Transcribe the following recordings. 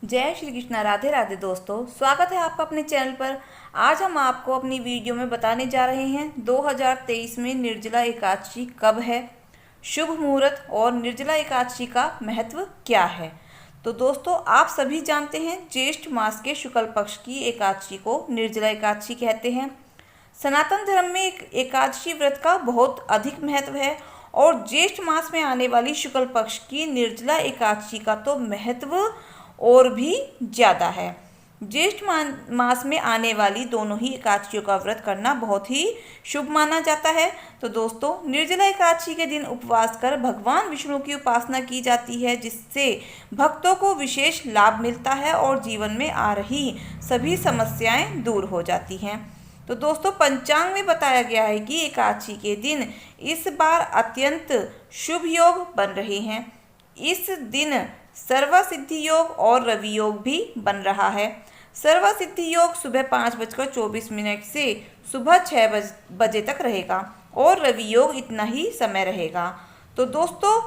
जय श्री कृष्णा। राधे राधे दोस्तों, स्वागत है आपका अपने चैनल पर। आज हम आपको अपनी वीडियो में बताने जा रहे हैं 2023 में निर्जला एकादशी कब है, शुभ मुहूर्त और निर्जला एकादशी का महत्व क्या है। तो दोस्तों, आप सभी जानते हैं ज्येष्ठ मास के शुक्ल पक्ष की एकादशी को निर्जला एकादशी कहते हैं। सनातन धर्म में एकादशी व्रत का बहुत अधिक महत्व है और ज्येष्ठ मास में आने वाली शुक्ल पक्ष की निर्जला एकादशी का तो महत्व और भी ज़्यादा है। ज्येष्ठ मास में आने वाली दोनों ही एकादशियों का व्रत करना बहुत ही शुभ माना जाता है। तो दोस्तों, निर्जला एकादशी के दिन उपवास कर भगवान विष्णु की उपासना की जाती है, जिससे भक्तों को विशेष लाभ मिलता है और जीवन में आ रही सभी समस्याएं दूर हो जाती हैं। तो दोस्तों, पंचांग में बताया गया है कि एकादशी के दिन इस बार अत्यंत शुभ योग बन रहे हैं। इस दिन सर्वसिद्धि योग और रवि योग भी बन रहा है। सर्वसिद्धि योग सुबह 5:24 से सुबह 6 बजे तक रहेगा और रवि योग इतना ही समय रहेगा। तो दोस्तों,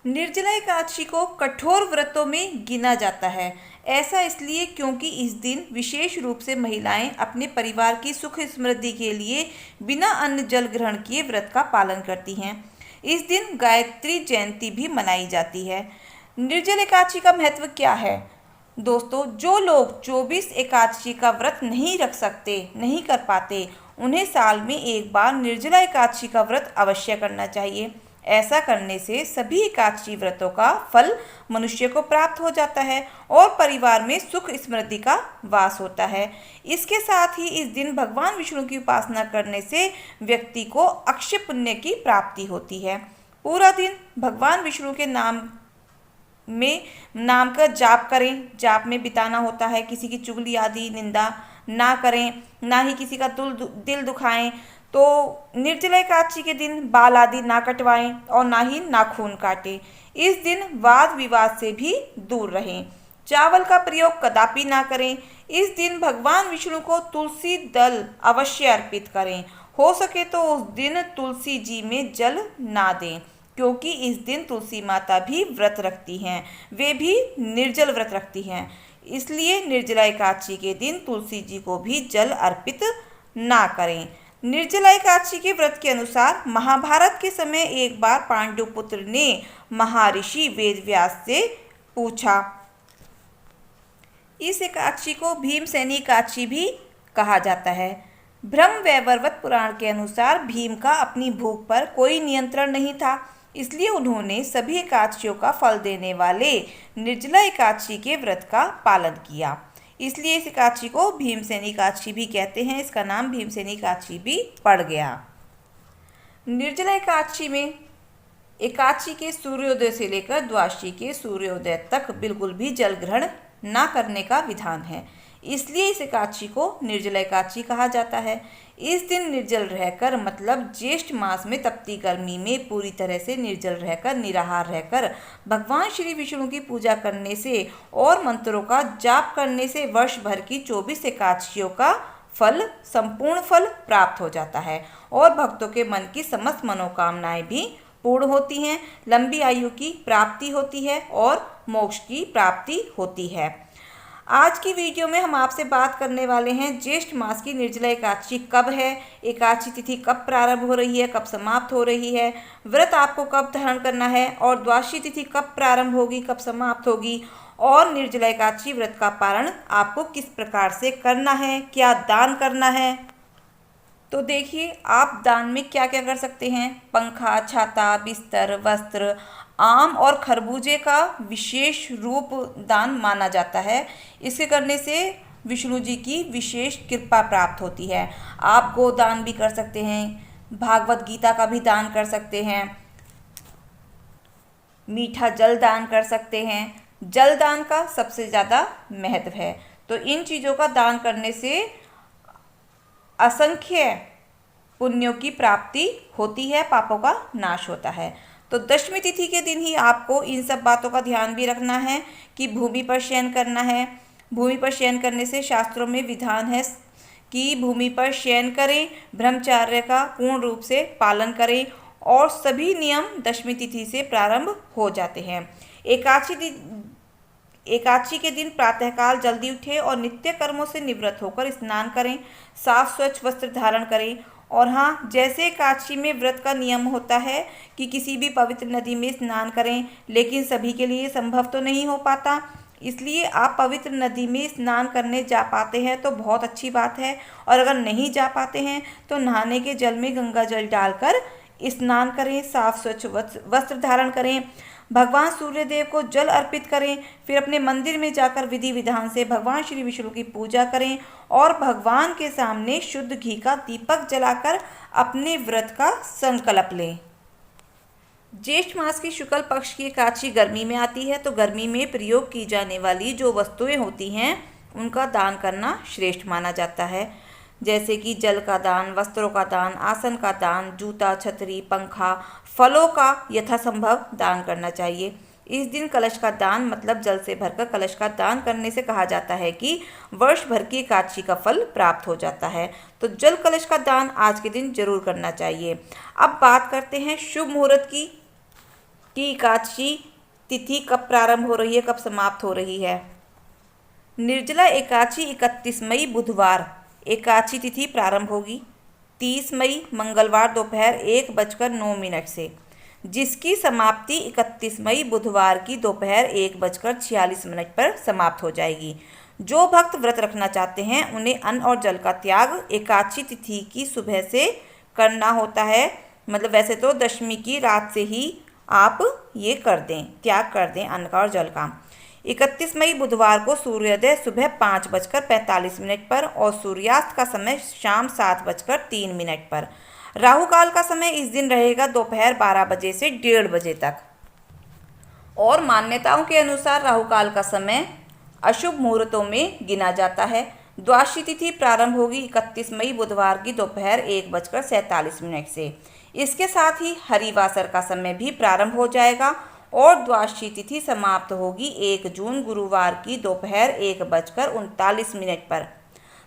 निर्जला एकादशी को कठोर व्रतों में गिना जाता है। ऐसा इसलिए क्योंकि इस दिन विशेष रूप से महिलाएं अपने परिवार की सुख समृद्धि के लिए बिना अन्न जल ग्रहण किए व्रत का पालन करती हैं। इस दिन गायत्री जयंती भी मनाई जाती है। निर्जल एकादशी का महत्व क्या है दोस्तों? जो लोग 24 एकादशी का व्रत नहीं रख सकते, नहीं कर पाते, उन्हें साल में एक बार निर्जला एकादशी का व्रत अवश्य करना चाहिए। ऐसा करने से सभी एकादशी व्रतों का फल मनुष्य को प्राप्त हो जाता है और परिवार में सुख समृद्धि का वास होता है। इसके साथ ही इस दिन भगवान विष्णु की उपासना करने से व्यक्ति को अक्षय पुण्य की प्राप्ति होती है। पूरा दिन भगवान विष्णु के नाम का जाप करें। जाप में बिताना होता है। किसी की चुगली आदि निंदा ना करें, ना ही किसी का दिल दुखाएं। तो निर्जला एकादशी के दिन बाल आदि ना कटवाएं और ना ही नाखून काटें। इस दिन वाद विवाद से भी दूर रहें। चावल का प्रयोग कदापि ना करें। इस दिन भगवान विष्णु को तुलसी दल अवश्य अर्पित करें। हो सके तो उस दिन तुलसी जी में जल ना दें, क्योंकि इस दिन तुलसी माता भी व्रत रखती हैं, वे भी निर्जल व्रत रखती हैं। इसलिए निर्जला एकादशी के दिन तुलसी जी को भी जल अर्पित ना करें। निर्जला एकादशी के व्रत के अनुसार महाभारत के समय एक बार पांडुपुत्र ने महर्षि वेदव्यास से पूछा। इस एकादशी को भीमसेनी एकादशी भी कहा जाता है। ब्रह्म वैवर्त पुराण के अनुसार भीम का अपनी भूख पर कोई नियंत्रण नहीं था, इसलिए उन्होंने सभी एकादशियों का फल देने वाले निर्जला एकादशी के व्रत का पालन किया। इसलिए इस एकादशी को भीमसेनी एकादशी भी कहते हैं। इसका नाम भीमसेनी एकादशी भी पड़ गया। निर्जला एकादशी में एकादशी के सूर्योदय से लेकर द्वादशी के सूर्योदय तक बिल्कुल भी जल ग्रहण ना करने का विधान है। इसलिए इस एकादशी को निर्जला एकादशी कहा जाता है। इस दिन निर्जल रहकर, मतलब ज्येष्ठ मास में तपती गर्मी में पूरी तरह से निर्जल रहकर, निराहार रहकर भगवान श्री विष्णु की पूजा करने से और मंत्रों का जाप करने से वर्ष भर की 24 एकादशियों का फल, संपूर्ण फल प्राप्त हो जाता है और भक्तों के मन की समस्त मनोकामनाएं भी पूर्ण होती हैं। लंबी आयु की प्राप्ति होती है और मोक्ष की प्राप्ति होती है। आज की वीडियो में हम आपसे बात करने वाले हैं ज्येष्ठ मास की निर्जला एकादशी कब है, एकादशी तिथि कब प्रारंभ हो रही है, कब समाप्त हो रही है, व्रत आपको कब धारण करना है और द्वादशी तिथि कब प्रारंभ होगी, कब समाप्त होगी, और निर्जला एकादशी व्रत का पारण आपको किस प्रकार से करना है, क्या दान करना है। तो देखिए, आप दान में क्या क्या कर सकते हैं। पंखा, छाता, बिस्तर, वस्त्र, आम और खरबूजे का विशेष रूप दान माना जाता है। इसे करने से विष्णु जी की विशेष कृपा प्राप्त होती है। आप गोदान भी कर सकते हैं, भागवत गीता का भी दान कर सकते हैं, मीठा जल दान कर सकते हैं। जल दान का सबसे ज़्यादा महत्व है। तो इन चीज़ों का दान करने से असंख्य पुण्यों की प्राप्ति होती है, पापों का नाश होता है। तो दशमी तिथि के दिन ही आपको इन सब बातों का ध्यान भी रखना है कि भूमि पर शयन करना है। भूमि पर शयन करने से शास्त्रों में विधान है कि भूमि पर शयन करें, ब्रह्मचर्य का पूर्ण रूप से पालन करें और सभी नियम दशमी तिथि से प्रारंभ हो जाते हैं। एकादशी के दिन प्रातःकाल जल्दी उठें और नित्य कर्मों से निवृत्त होकर स्नान करें, साफ स्वच्छ वस्त्र धारण करें। और हाँ, जैसे एकादशी में व्रत का नियम होता है कि किसी भी पवित्र नदी में स्नान करें, लेकिन सभी के लिए संभव तो नहीं हो पाता, इसलिए आप पवित्र नदी में स्नान करने जा पाते हैं तो बहुत अच्छी बात है, और अगर नहीं जा पाते हैं तो नहाने के जल में गंगा जल डालकर स्नान करें, साफ स्वच्छ वस्त्र धारण करें, भगवान सूर्यदेव को जल अर्पित करें, फिर अपने मंदिर में जाकर विधि विधान से भगवान श्री विष्णु की पूजा करें और भगवान के सामने शुद्ध घी का दीपक जलाकर अपने व्रत का संकल्प लें। ज्येष्ठ मास की शुक्ल पक्ष की एकादशी गर्मी में आती है, तो गर्मी में प्रयोग की जाने वाली जो वस्तुएं होती हैं उनका दान करना श्रेष्ठ माना जाता है, जैसे कि जल का दान, वस्त्रों का दान, आसन का दान, जूता, छतरी, पंखा, फलों का यथासंभव दान करना चाहिए। इस दिन कलश का दान मतलब जल से भरकर कलश का दान करने से कहा जाता है कि वर्ष भर की एकादशी का फल प्राप्त हो जाता है, तो जल कलश का दान आज के दिन जरूर करना चाहिए। अब बात करते हैं शुभ मुहूर्त की एकादशी तिथि कब प्रारंभ हो रही है, कब समाप्त हो रही है। निर्जला एकादशी 31 मई बुधवार एकादशी तिथि प्रारंभ होगी 30 मई मंगलवार दोपहर 1:09 से, जिसकी समाप्ति 31 मई बुधवार की दोपहर 1:46 पर समाप्त हो जाएगी। जो भक्त व्रत रखना चाहते हैं उन्हें अन्न और जल का त्याग एकादशी तिथि की सुबह से करना होता है, मतलब वैसे तो दशमी की रात से ही आप ये कर दें, त्याग कर दें अन्न का और जल का। 31 मई बुधवार को सूर्योदय सुबह 5:45 पर और सूर्यास्त का समय शाम 7:03 पर। राहु काल का समय इस दिन रहेगा दोपहर 12 बजे से 1:30 बजे तक। और मान्यताओं के अनुसार राहु काल का समय अशुभ मुहूर्तों में गिना जाता है। द्वादशी तिथि प्रारंभ होगी 31 मई बुधवार की दोपहर 1:47 से। इसके साथ ही हरिवासर का समय भी प्रारंभ हो जाएगा और द्वादशी तिथि समाप्त होगी 1 जून गुरुवार की दोपहर 1:39 पर।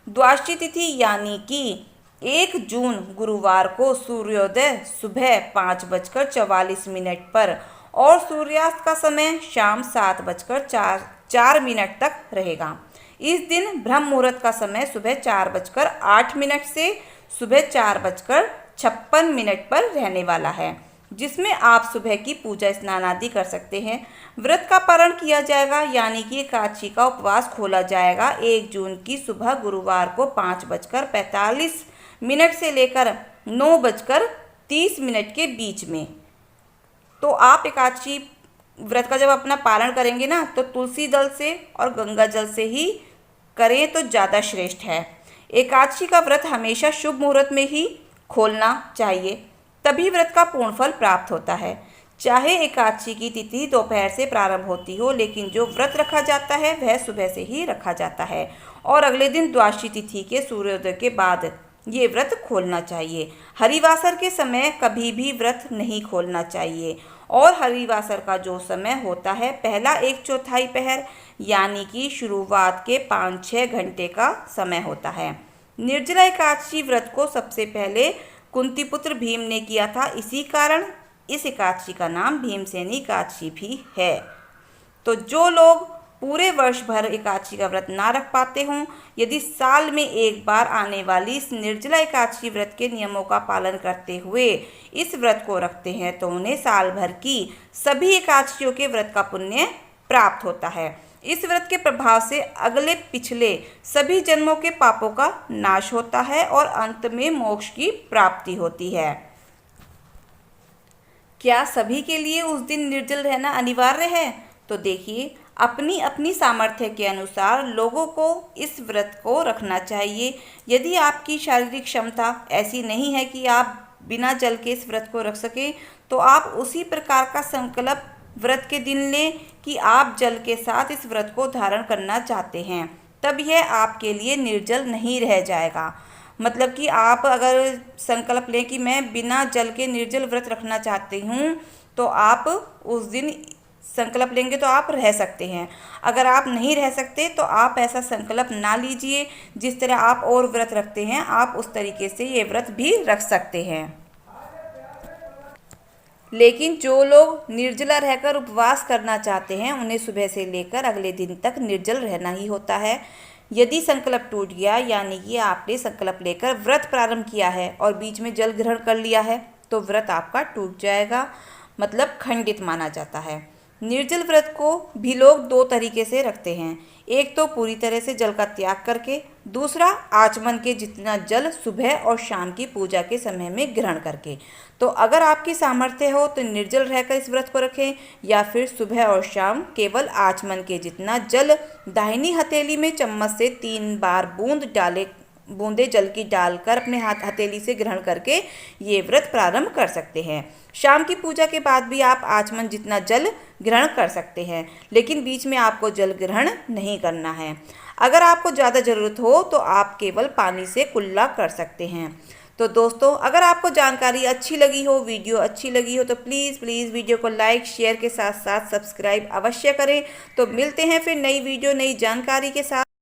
द्वादशी तिथि यानी कि 1 जून गुरुवार को सूर्योदय सुबह 5:44 पर और सूर्यास्त का समय शाम 7:04 तक रहेगा। इस दिन ब्रह्म मुहूर्त का समय सुबह 4:08 से सुबह 4:56 पर रहने वाला है, जिसमें आप सुबह की पूजा स्नान आदि कर सकते हैं। व्रत का पारण किया जाएगा यानी कि एकादशी का उपवास खोला जाएगा 1 जून की सुबह गुरुवार को 5:45 से लेकर 9:30 के बीच में। तो आप एकादशी व्रत का जब अपना पालन करेंगे ना, तो तुलसी दल से और गंगा जल से ही करें तो ज़्यादा श्रेष्ठ है। एकादशी का व्रत हमेशा शुभ मुहूर्त में ही खोलना चाहिए, तभी व्रत का पूर्ण फल प्राप्त होता है। चाहे एकादशी की तिथि दोपहर से प्रारंभ होती हो, लेकिन जो व्रत रखा जाता है वह सुबह से ही रखा जाता है और अगले दिन द्वादशी तिथि के सूर्योदय के बाद ये व्रत खोलना चाहिए। हरिवासर के समय कभी भी व्रत नहीं खोलना चाहिए और हरिवासर का जो समय होता है पहला 1/4 पहर यानी कि शुरुआत के 5-6 घंटे का समय होता है। निर्जला एकादशी व्रत को सबसे पहले कुंती पुत्र भीम ने किया था, इसी कारण इस एकादशी का नाम भीमसेनी एकादशी भी है। तो जो लोग पूरे वर्ष भर एकादशी का व्रत ना रख पाते हों, यदि साल में एक बार आने वाली इस निर्जला एकादशी व्रत के नियमों का पालन करते हुए इस व्रत को रखते हैं तो उन्हें साल भर की सभी एकादशियों के व्रत का पुण्य प्राप्त होता है। इस व्रत के प्रभाव से अगले पिछले सभी जन्मों के पापों का नाश होता है और अंत में मोक्ष की प्राप्ति होती है। क्या सभी के लिए उस दिन निर्जल रहना अनिवार्य है? तो देखिए, अपनी अपनी सामर्थ्य के अनुसार लोगों को इस व्रत को रखना चाहिए। यदि आपकी शारीरिक क्षमता ऐसी नहीं है कि आप बिना जल के इस व्रत को रख सकें, तो आप उसी प्रकार का संकल्प व्रत के दिन लें कि आप जल के साथ इस व्रत को धारण करना चाहते हैं, तब यह आपके लिए निर्जल नहीं रह जाएगा। मतलब कि आप अगर संकल्प लें कि मैं बिना जल के निर्जल व्रत रखना चाहती हूँ, तो आप उस दिन संकल्प लेंगे तो आप रह सकते हैं। अगर आप नहीं रह सकते तो आप ऐसा संकल्प ना लीजिए। जिस तरह आप और व्रत रखते हैं आप उस तरीके से ये व्रत भी रख सकते हैं। लेकिन जो लोग निर्जला रहकर उपवास करना चाहते हैं उन्हें सुबह से लेकर अगले दिन तक निर्जल रहना ही होता है। यदि संकल्प टूट गया, यानी कि आपने संकल्प लेकर व्रत प्रारंभ किया है और बीच में जल ग्रहण कर लिया है, तो व्रत आपका टूट जाएगा, मतलब खंडित माना जाता है। निर्जल व्रत को भी लोग दो तरीके से रखते हैं। एक तो पूरी तरह से जल का त्याग करके, दूसरा आचमन के जितना जल सुबह और शाम की पूजा के समय में ग्रहण करके। तो अगर आपकी सामर्थ्य हो तो निर्जल रहकर इस व्रत को रखें, या फिर सुबह और शाम केवल आचमन के जितना जल दाहिनी हथेली में चम्मच से 3 बार बूंदे जल की डालकर अपने हथेली से ग्रहण करके ये व्रत प्रारंभ कर सकते हैं। शाम की पूजा के बाद भी आप आचमन जितना जल ग्रहण कर सकते हैं, लेकिन बीच में आपको जल ग्रहण नहीं करना है। अगर आपको ज़्यादा ज़रूरत हो तो आप केवल पानी से कुल्ला कर सकते हैं। तो दोस्तों, अगर आपको जानकारी अच्छी लगी हो, वीडियो अच्छी लगी हो, तो प्लीज़ वीडियो को लाइक शेयर के साथ साथ सब्सक्राइब अवश्य करें। तो मिलते हैं फिर नई वीडियो नई जानकारी के साथ।